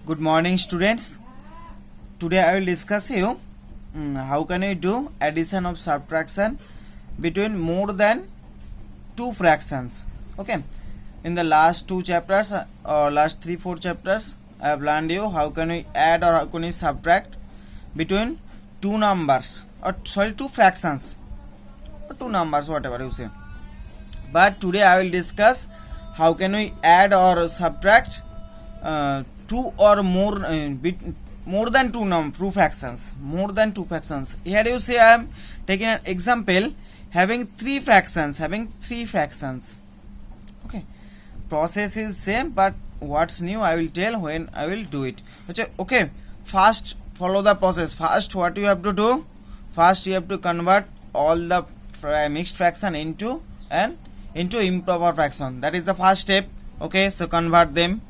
Good morning, students. Today I will discuss you how can you do addition of subtraction between more than two fractions. Okay, in the last two chapters or last 3-4 chapters I have learned you how can we add or how can we subtract between two numbers or two fractions or two numbers, whatever you say. But today I will discuss how can we add or subtract two or more more than two fractions. Here you see I am taking an example having three fractions. Okay, process is same, but what's new I will tell when I will do it. Okay, first follow the process. First what you have to do, first you have to convert all the mixed fraction into improper fraction. That is the first step. Okay, so convert them.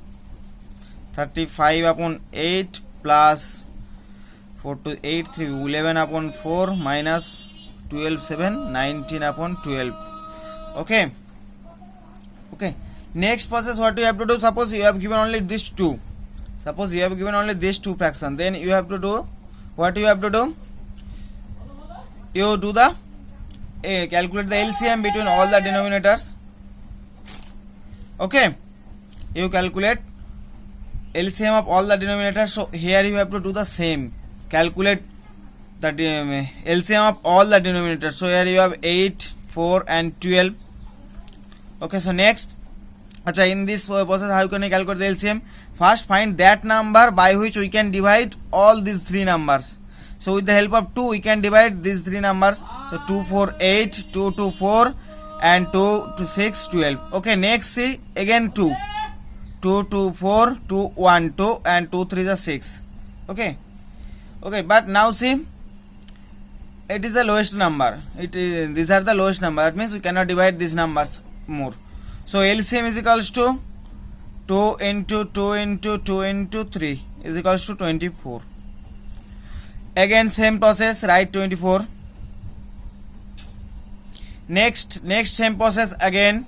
35 upon 8 plus 4 to 8 3 11 upon 4 minus 12 7 19 upon 12. Okay, next process what you have to do, suppose you have given only these two fraction, then you have to do what you have to do, you do the calculate the LCM between all the denominators. Okay, you calculate LCM of all the denominators. So here you have to do the same, calculate the LCM of all the denominators. So here you have 8 4 and 12. Okay, so next in this process how can you calculate the LCM? First find that number by which we can divide all these three numbers. So with the help of 2 we can divide these three numbers. So 2 4 8, 2 2 4 and 2 2 6 12. Okay, next see again 2 2 2 4 2 1 2 and 2 3 is 6. Okay, but now see it is the lowest number. These are the lowest number. That means we cannot divide these numbers more. So LCM is equals to 2 into 2 into 2 into 3 is equals to 24. Again same process, write 24. Next same process again,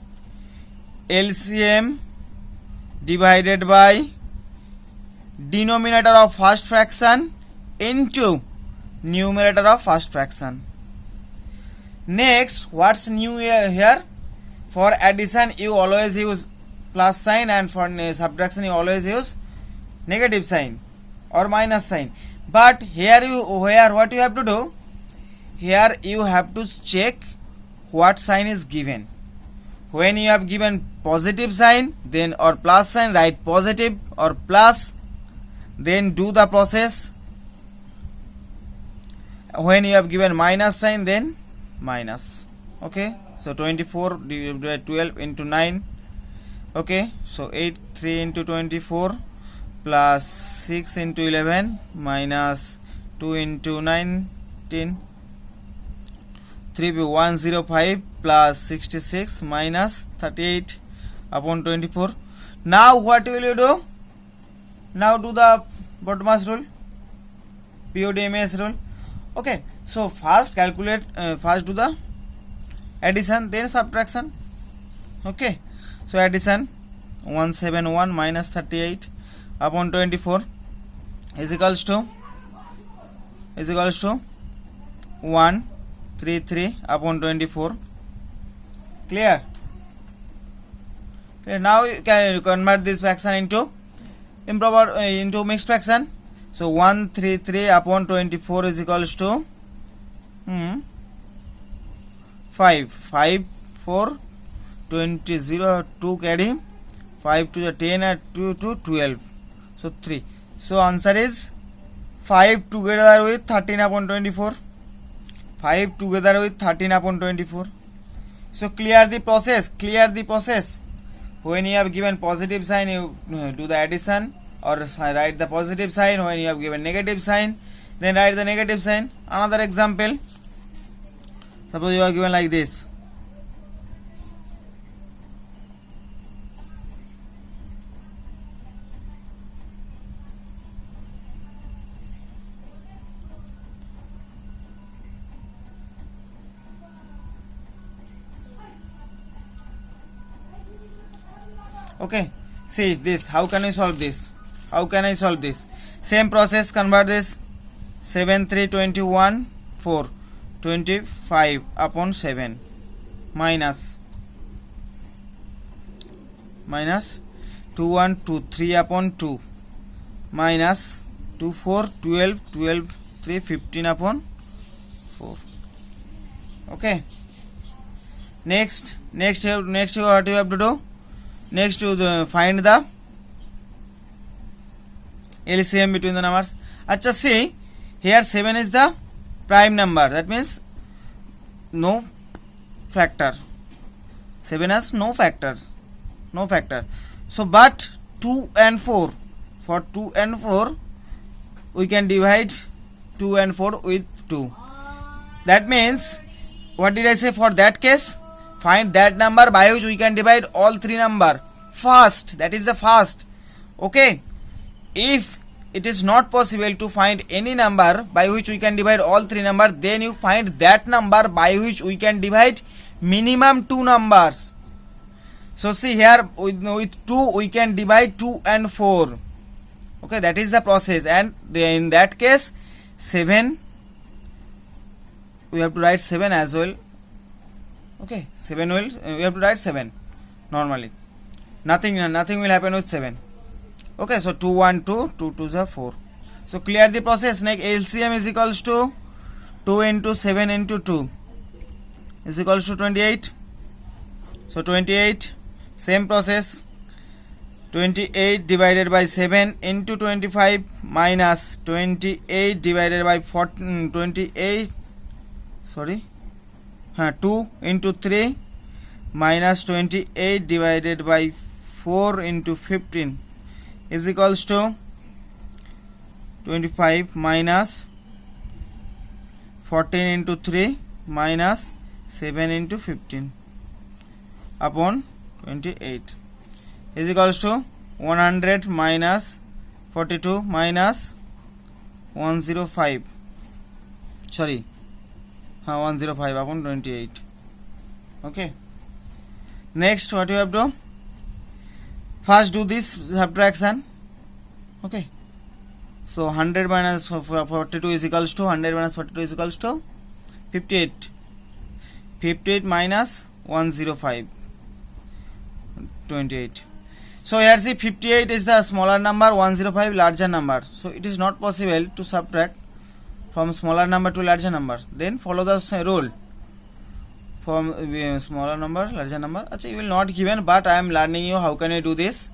LCM divided by denominator of first fraction into numerator of first fraction. Next, what's new here? For addition you always use plus sign, and for subtraction you always use negative sign or minus sign. But here what you have to do, here you have to check what sign is given. When you have given positive sign then or plus sign, write positive or plus, then do the process. When you have given minus sign then minus. Okay, so 24 divided by 12 into 9. Okay, so 8 3 into 24 plus 6 into 11 minus 2 into 19, 3 by 105 plus 66 minus 38 upon 24. Now what will you do? Now do the BODMAS rule, BODMAS rule. Okay, so first calculate, first do the addition then subtraction. Okay, so addition 171 minus 38 upon 24 is equals to 133 upon 24. Clear? Now you can convert this fraction into improper into mixed fraction. So 133 upon 24 is equals to 5 4 20 0 2 carry 5 to the 10 and 2 to 12. So 3. So answer is 5 together with 13 upon 24. 5 together with 13 upon 24. So clear the process. When you have given positive sign you do the addition or write the positive sign. When you have given negative sign then write the negative sign. Another example, suppose you are given like this. Okay, see this, how can you solve this? How can I solve this? Same process, convert this. 7 3 21 4 25 upon 7 minus 2 1 2 3 upon 2 minus 2 4 12 12 3 15 upon 4. Okay. Next what you have to do? Next you find the LCM between the numbers. Acha, see here 7 is the prime number, that means no factor. 7 has no factor. So but 2 and 4, for 2 and 4 we can divide 2 and 4 with 2. That means, what did I say for that case? Find that number by which we can divide all three number first, that is the first. Okay, if it is not possible to find any number by which we can divide all three numbers, then you find that number by which we can divide minimum two numbers. So see here, with 2 we can divide 2 and 4. Okay, that is the process, and in that case 7 we have to write 7 as well. Okay, 7 will we have to write 7 normally. Nothing will happen with 7. Okay, so 2 1 2 2 2 is 4. So clear the process. Next, LCM is equals to 2 into 7 into 2 is equals to 28. So 28, same process, 28 divided by 7 into 25 minus 28 divided by 2 into 3 minus 28 divided by 4 into 15 is equals to 25 minus 14 into 3 minus 7 into 15 upon 28 is equals to 100 minus 42 minus 105 105 upon 28. Okay, next what you have to first do this subtraction. Okay, so 100 minus 42 is equals to 100 minus 42 is equals to 58 minus 105 28. So here see 58 is the smaller number, 105 larger number, so it is not possible to subtract from smaller number to larger number. Then follow the rule from smaller number larger number. Achha, you will not given, but I am learning you how can you do this.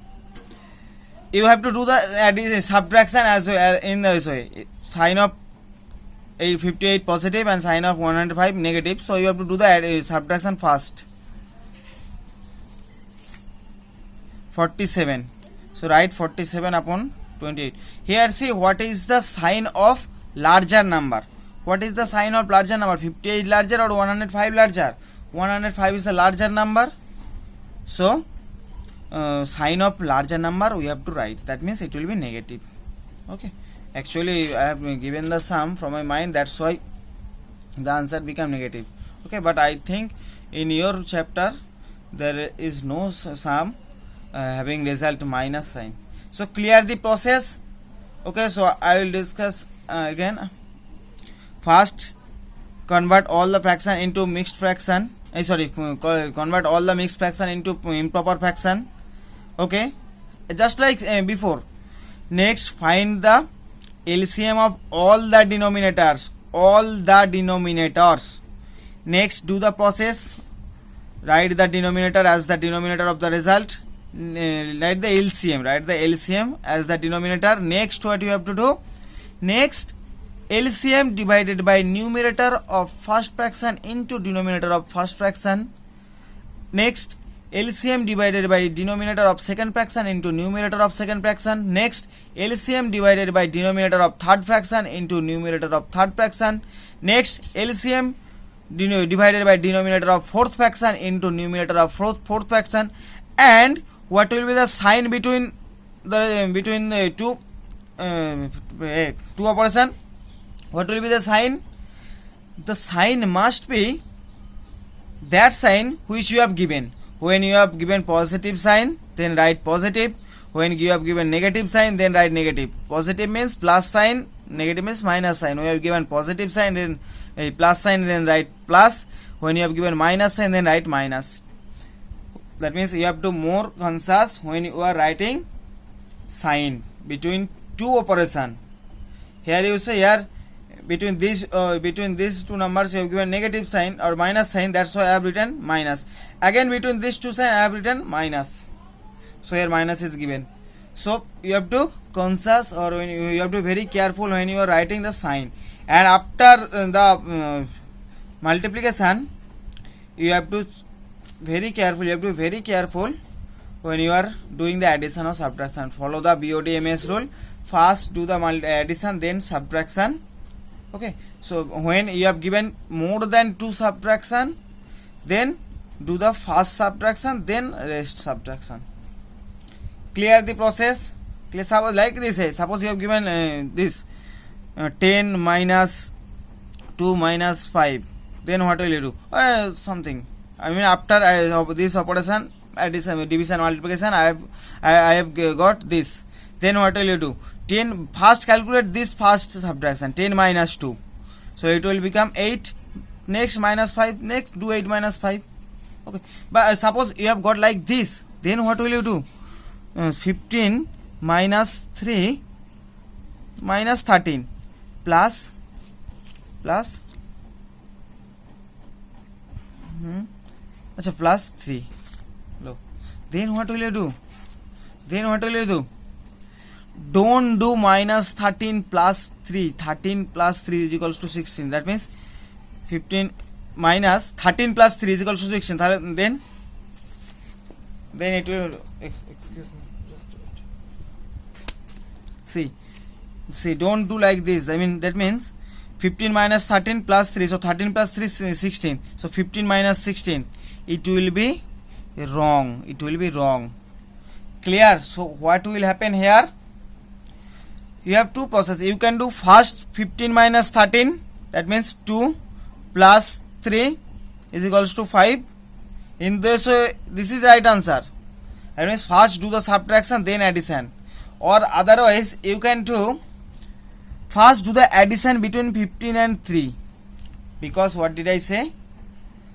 You have to do the subtraction as well in this way. Sign of 58 positive and sign of 105 negative, so you have to do the subtraction first. 47, so write 47 upon 28. Here see what is the sign of larger number. What is the sign of larger number? 58 larger or 105 larger? 105 is the larger number, so sign of larger number we have to write, that means it will be negative. Okay, actually I have given the sum from my mind, that's why the answer become negative. Okay, but I think in your chapter there is no sum having result minus sign. So clear the process. Okay, so I will discuss again. First, convert all the fraction into mixed fraction. Convert all the mixed fraction into improper fraction. Okay, just like before. Next, find the LCM of all the denominators. Next, do the process. Write the denominator as the denominator of the result. Write the LCM as the denominator. Next, what you have to do? Next, LCM divided by numerator of first fraction into denominator of first fraction. Next, LCM divided by denominator of second fraction into numerator of second fraction. Next, LCM divided by denominator of third fraction into numerator of third fraction. Next, LCM divided by denominator of fourth fraction into numerator of fourth fraction. And what will be the sign between the two operation? What will be the sign? The sign must be that sign which you have given. When you have given positive sign, then write positive. when you have given negative sign, then write negative. Positive means plus sign, negative means minus sign. We have given positive sign, then plus sign, then write plus. When you have given minus sign, then write minus. That means you have to more conscious when you are writing sign between two operation. Here you say here between these two numbers you have given negative sign or minus sign, that's why I have written minus. Again between these two sign I have written minus, so here minus is given. So you have to conscious, or when you have to very careful when you are writing the sign. And after the multiplication you have to very careful, you have to be very careful when you are doing the addition or subtraction. Follow the BODMS rule. First do the addition, then subtraction. Okay, so when you have given more than 2 subtraction, then do the first subtraction, then rest subtraction. Clear the process? Clear? Suppose like this, suppose you have given this 10 minus 2 minus 5, then what will you do? Something, I mean after this operation, addition, division, multiplication, I have got this. Then what will you do? 10, first calculate this first subtraction, 10 minus 2. So it will become 8. Next minus 5. Next do 8 minus 5. Okay. But suppose you have got like this. Then what will you do? 15 minus 3 minus 13 plus plus 3. Then what will you do? Don't do minus 13 plus 3. 13 plus 3 is equals to 16. That means 15 minus 13 plus 3 is equals to 16. Then it will, excuse me, just wait. See, don't do like this. I mean, that means 15 minus 13 plus 3. So 13 plus 3 is 16. So 15 minus 16. It will be wrong. It will be wrong. Clear? So what will happen here? You have two processes. You can do first 15 minus 13. That means 2 plus 3 is equals to 5. In this way, this is the right answer. That means first do the subtraction, then addition. Or otherwise, you can do first do the addition between 15 and 3. Because what did I say?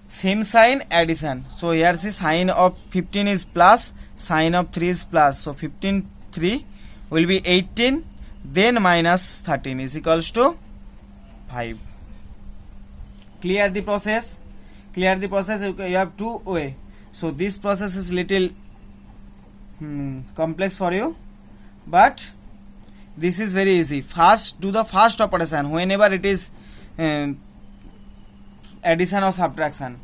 Same sign, addition. So here the sign of 15 is plus, sign of 3 is plus. So 15, 3 will be 18. Then minus 13 is equals to 5. Clear the process? Clear the process. You have two way. So this process is little complex for you, but this is very easy. First do the first operation whenever it is addition or subtraction.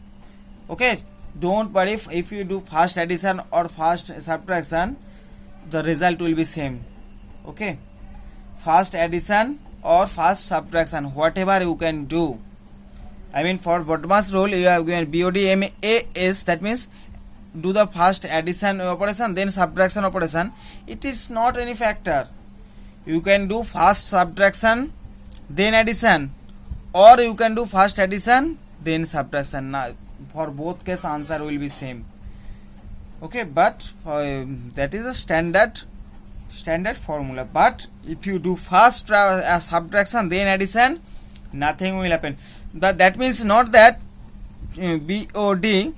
Okay, don't worry if you do first addition or first subtraction, the result will be same. Okay, first addition or first subtraction, whatever you can do. I mean, for BODMAS rule you have given BODMAS, that means do the first addition operation, then subtraction operation. It is not any factor. You can do first subtraction, then addition, or you can do first addition, then subtraction. Now, for both case answer will be same. Okay, but for, that is a standard formula. But if you do first subtraction, then addition, nothing will happen. But that means not that BOD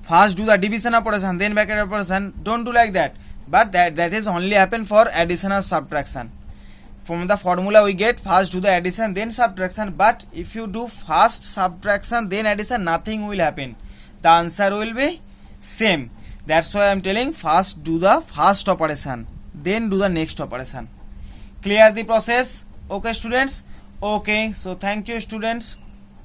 first do the division operation, then bracket operation. Don't do like that. But that is only happen for addition or subtraction. From the formula we get first do the addition, then subtraction. But if you do first subtraction, then addition, nothing will happen. The answer will be same. That's why I am telling first do the first operation, then do the next operation. Clear the process? Okay students? Okay, so thank you students.